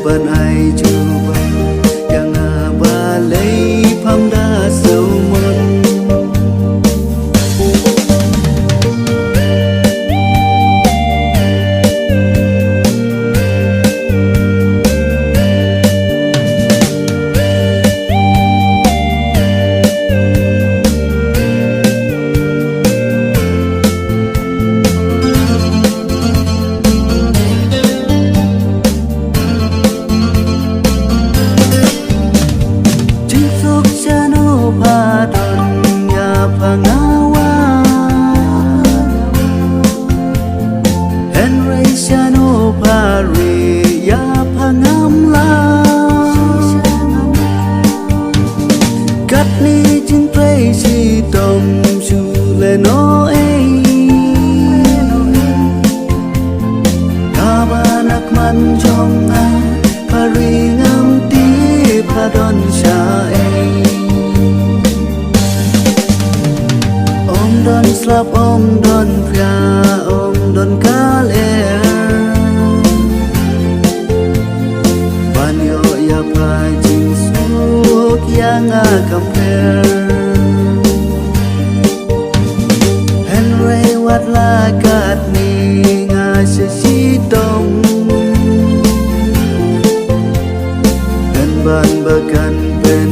ban ai juba yang abalai pamda saumonกัดนี้จึงเตยชีตมชูเลโนเอทาบานักมันจงอาพารีงามตีพาดอนชาเออมดอนสลับอมดอนพระอมดอนกาเลบันโยยาพายจิงสุกยังอาคัมเพวัดลากาดนี้งาเสียชีตงกันบ้านบกันเป็น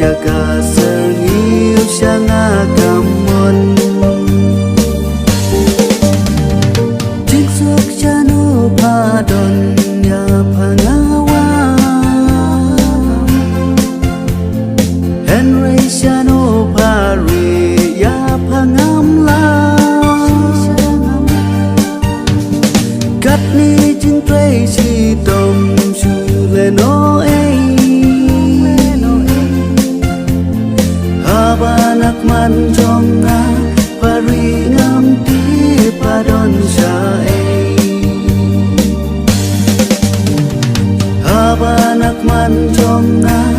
ยากาเสงิวชะงากำมนจิกสุกชะโนพาดอนยาพงาวาเฮนรีชะโนพารียาพงามลากัดนี้จึงเตยชีตมชูเลโนเอฮาบานักมันจงอาพารีงามตีพาดอนชาเอฮาบานักมันจงอา